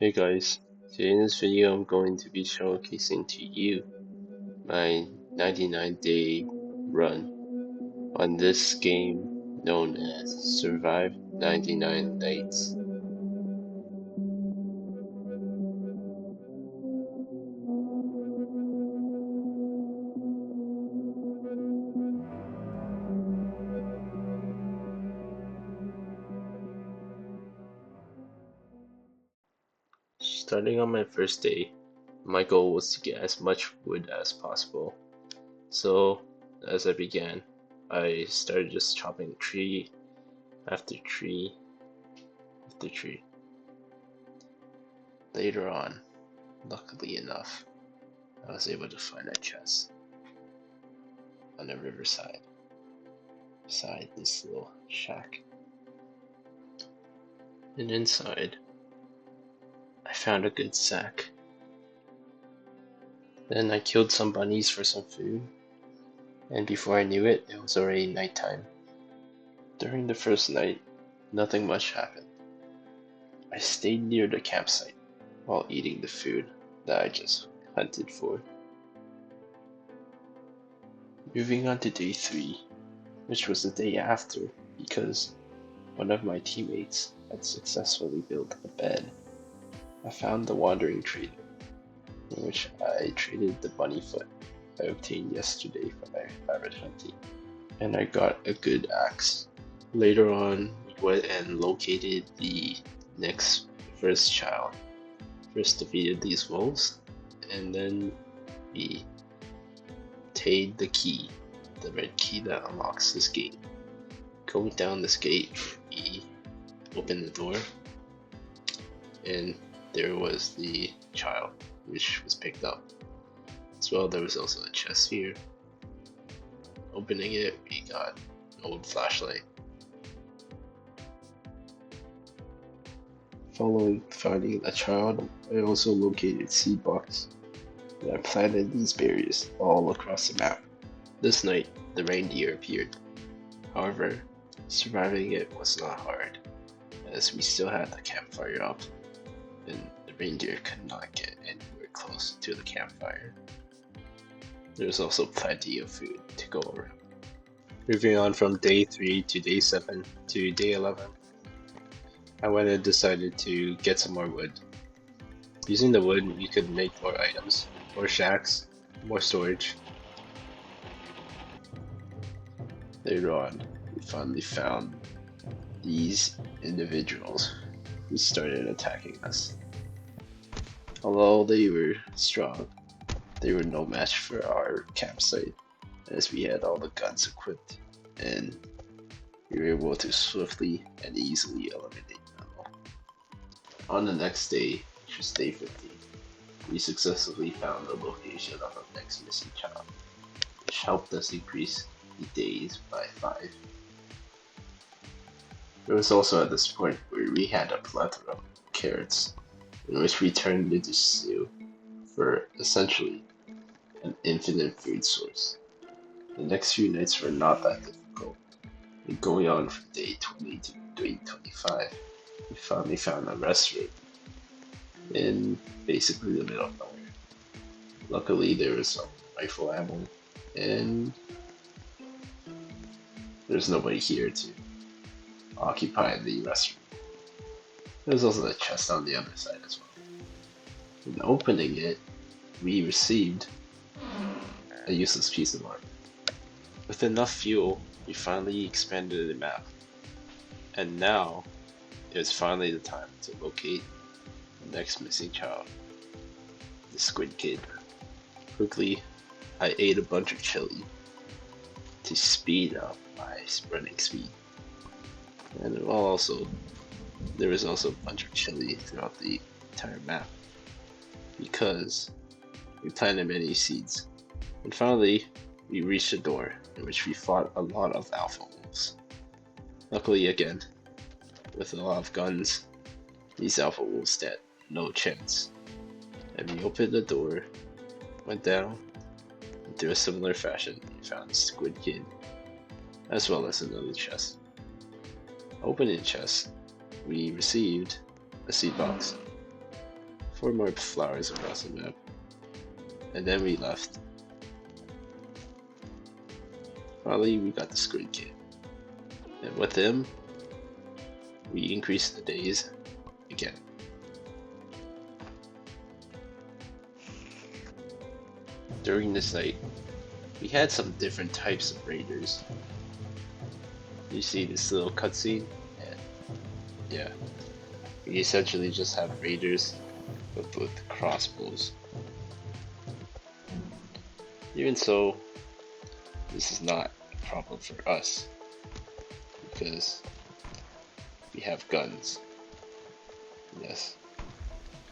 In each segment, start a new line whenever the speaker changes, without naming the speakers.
Hey guys, today in this video I'm going to be showcasing to you my 99-day run on this game known as Survive 99 Nights. Starting on my first day, my goal was to get as much wood as possible. So as I began, I started just chopping tree after tree after tree. Later on, luckily enough, I was able to find a chest on a riverside beside this little shack. And inside, I found a good sack. Then I killed some bunnies for some food, and before I knew it, it was already nighttime. During the first night, nothing much happened. I stayed near the campsite while eating the food that I just hunted for. Moving on to day 3, which was the day after, because one of my teammates had successfully built a bed. I found the wandering trader, in which I traded the bunny foot I obtained yesterday from my rabbit hunting, and I got a good axe. Later on, we went and located the next first child. First defeated these wolves, and then we obtained the key, the red key that unlocks this gate. Going down this gate, we opened the door, and there was the child, which was picked up. As well, there was also a chest here. Opening it, we got an old flashlight. Following finding a child, I also located seed box, and I planted these berries all across the map. This night, the reindeer appeared. However, surviving it was not hard, as we still had the campfire up, and the reindeer could not get anywhere close to the campfire. There was also plenty of food to go around. Moving on from day 3 to day 7 to day 11, I went and decided to get some more wood. Using the wood, we could make more items, more shacks, more storage. Later on, we finally found these individuals who started attacking us. Although they were strong, they were no match for our campsite, as we had all the guns equipped, and we were able to swiftly and easily eliminate them. On the next day, which was day 15, we successfully found the location of our next missing child, which helped us increase the days by 5. It was also at this point where we had a plethora of carrots, in which we turned into stew for essentially an infinite food source. The next few nights were not that difficult, and going on from day 20 to day 25, we finally found a restaurant in basically the middle of nowhere. Luckily, there was some rifle ammo, and there's nobody here to occupy the restaurant. There's also a chest on the other side as well. In opening it, we received a useless piece of armor. With enough fuel, we finally expanded the map, and now it was finally the time to locate the next missing child, the Squid Kid. Quickly, I ate a bunch of chili to speed up my running speed, and there was also a bunch of chili throughout the entire map, because we planted many seeds. And finally, we reached a door in which we fought a lot of alpha wolves. Luckily again, with a lot of guns, these alpha wolves had no chance. And we opened the door, went down, and through a similar fashion, we found Squid Kid, as well as another chest. Opening the chest, we received a seed box. 4 more flowers across the map. And then we left. Finally, we got the Squid Kid. And with him, we increased the days again. During this night, we had some different types of raiders. You see this little cutscene? And yeah, we essentially just have raiders with crossbows. Even so, this is not a problem for us because we have guns. Yes,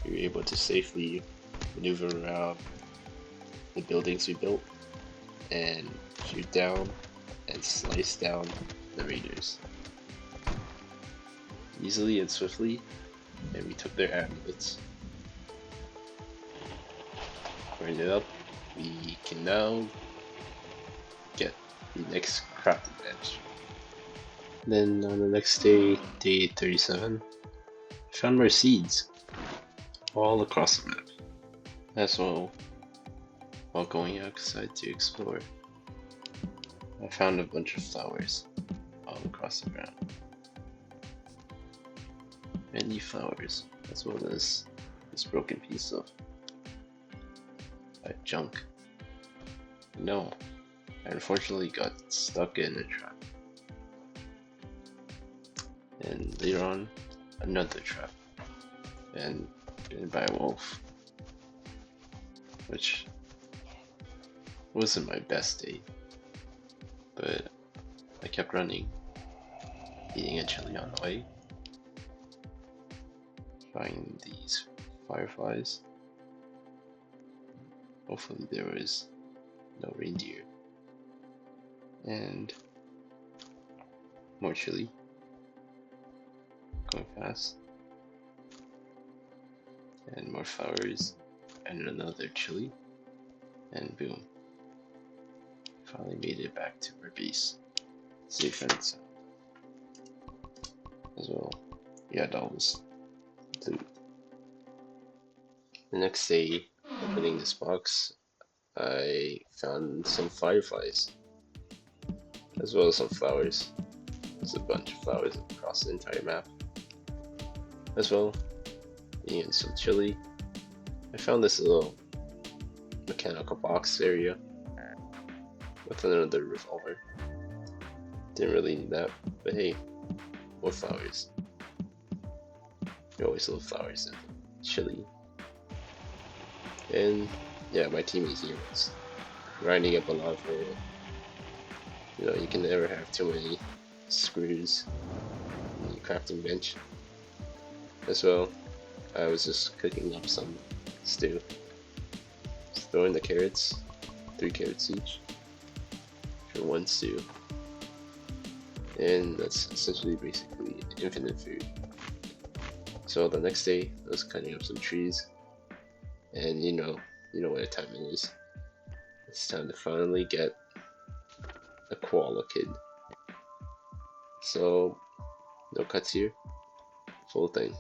we were able to safely maneuver around the buildings we built and shoot down and slice down the raiders easily and swiftly, and we took their amulets. Burned it up. We can now get the next crafting bench. Then on the next day, day 37, I found more seeds all across the map. As well, while going outside to explore, I found a bunch of flowers all across the ground. Many flowers, as well as this broken piece of junk. No, I unfortunately got stuck in a trap. And later on, another trap. And bitten by a wolf. Which wasn't my best day. But I kept running, eating a chili on the way. Find these fireflies. Hopefully there was no reindeer. And more chili. Going fast. And more flowers. And another chili. And boom. Finally made it back to our base. Safe and sound. As well, we had all this loot. The next day, opening this box, I found some fireflies, as well as some flowers. There's a bunch of flowers across the entire map. As well, eating some chili. I found this little mechanical box area with another revolver. Didn't really need that, but hey, more flowers. You always love flowers and chili. And yeah, my teammate here was grinding up a lot of oil. You know, you can never have too many screws in the crafting bench. As well, I was just cooking up some stew. Just throw in the carrots, 3 carrots each, for 1 stew. And that's essentially basically infinite food. So the next day, I was cutting up some trees, and you know what time it is. It's time to finally get a koala kid. So no cuts here, full thing.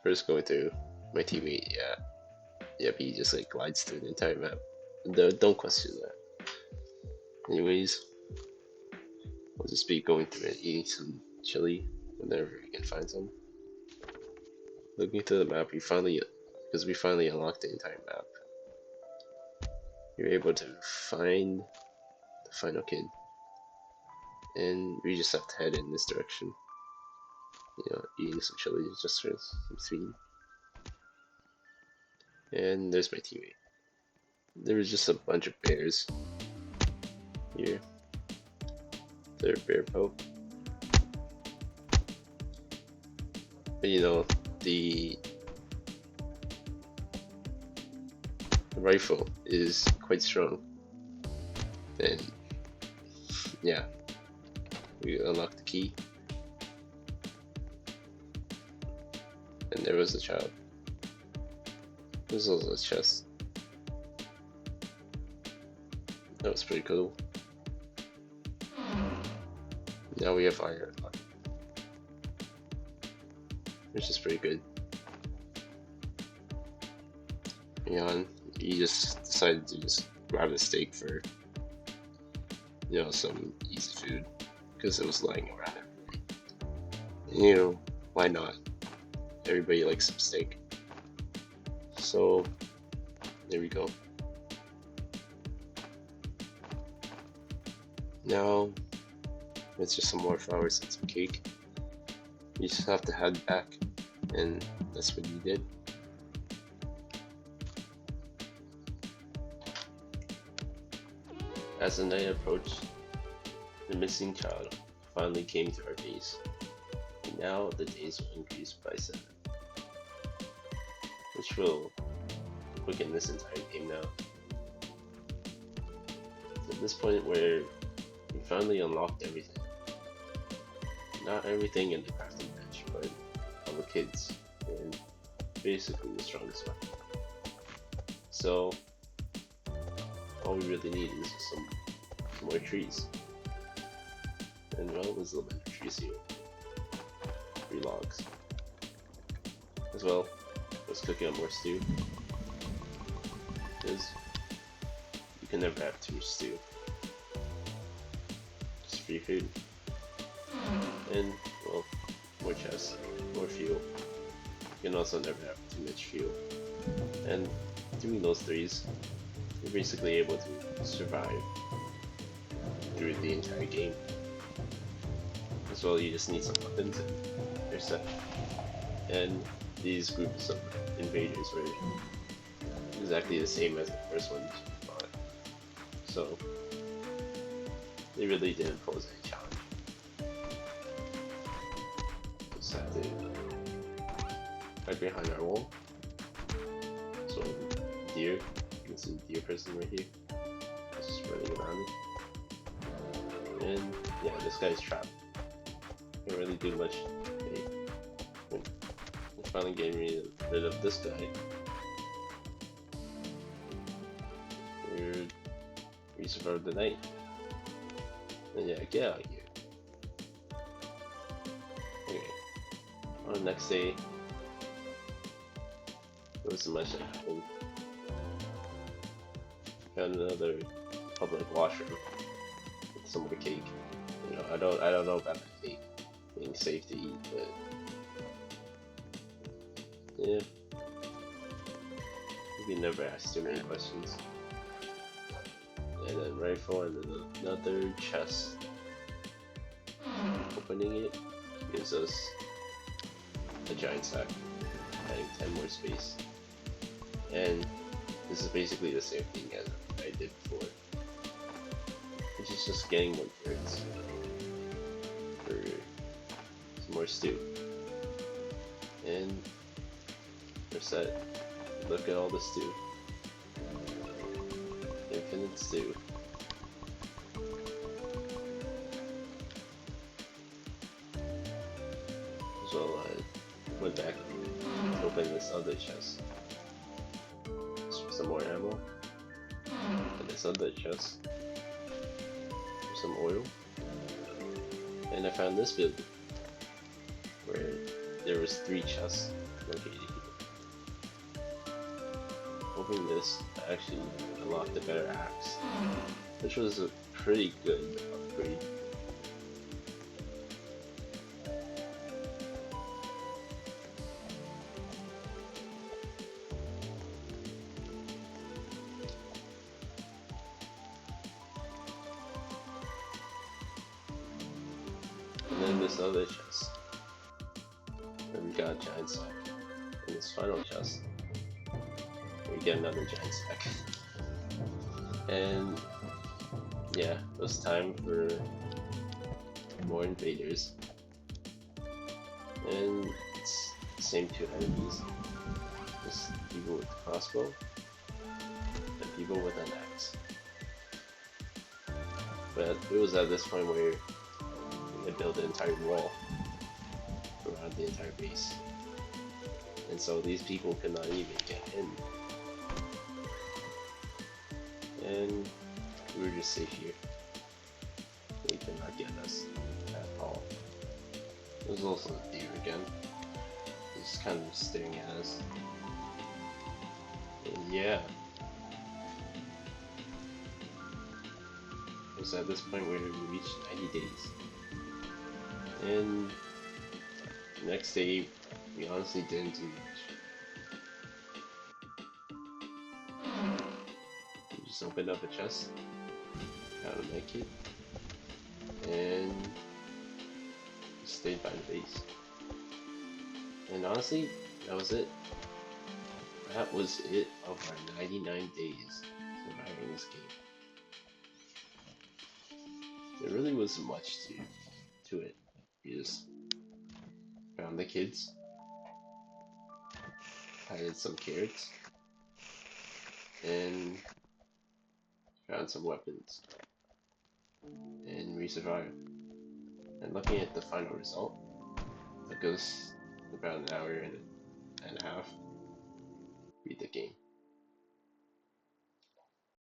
First going through my teammate, yep, he just like glides through the entire map. Don't question that. Anyways, I'll just be going through and eating some chili whenever we can find some. Looking through the map, we finally unlocked the entire map. You're able to find the final kid, and we just have to head in this direction. You know, eating some chili just for some speed. And there's my teammate. There was just a bunch of bears here. They're bear poke. But you know, the rifle is quite strong. And yeah, we unlocked the key. And there was the child. There's also a chest. That was pretty cool. Now we have iron, which is pretty good. on, you just decided to just grab a steak for, some easy food because it was lying around everywhere. Why not? Everybody likes some steak. So there we go. Now it's just some more flowers and some cake. You just have to head back, and that's what you did. As the night approached, the missing child finally came to our base, and now the days will increase by 7, which will quicken this entire game now. So at this point where we finally unlocked everything. Not everything in the crafting bench, but all the kids, and basically the strongest one. So all we really need is some more trees. And well, there's a little bit of trees here. 3 logs. As well, let's cook up more stew. Because you can never have too much stew. Just free food. And, well, more chests, more fuel. You can also never have too much fuel. And doing those 3s, you're basically able to survive through the entire game. As well, you just need some weapons and you're set. And these groups of invaders were exactly the same as the first ones you fought. So they really didn't pose any challenge. Just have to right behind our wall. So deer, you can see the deer person right here. Just running around me. And yeah, this guy's trapped. Can't really do much. Okay. We're finally getting rid of this guy. We survived the night. And yeah, get out of here. Okay. On the next day, there wasn't much that happened. Found another public washroom with some more cake. I don't know about the cake being safe to eat, but yeah, you can never ask too many questions. And then rifle, and then another chest. Opening it gives us a giant sack, adding 10 more space. And this is basically the same thing as I did before, which is just getting more carrots for some more stew. And we're set. Look at all the stew. Infinite stew. So I went back to open this other chest. Some more ammo. And this other chest. Some oil. And I found this building where there was 3 chests located here. Opening this, I actually unlocked a better axe, which was a pretty good upgrade. And then this other chest, where we got a giant sack. And this final chest, we get another giant sack. And yeah, it was time for more invaders. And it's the same 2 enemies. Just people with the crossbow and people with an axe. But it was at this point where they built an entire wall around the entire base. And so these people could not even get in. And we were just safe here. They could not get us at all. There's also a deer again. He's kind of staring at us. And Yeah. It was at this point where we reached 90 days. And the next day, we honestly didn't do much. We just opened up a chest, found a medkit, and stayed by the base. And honestly, that was it. That was it of our 99 days surviving this game. There really wasn't much to it. We just found the kids, planted some carrots, and found some weapons. And we survived. And looking at the final result, it took us about an hour and a half to beat the game.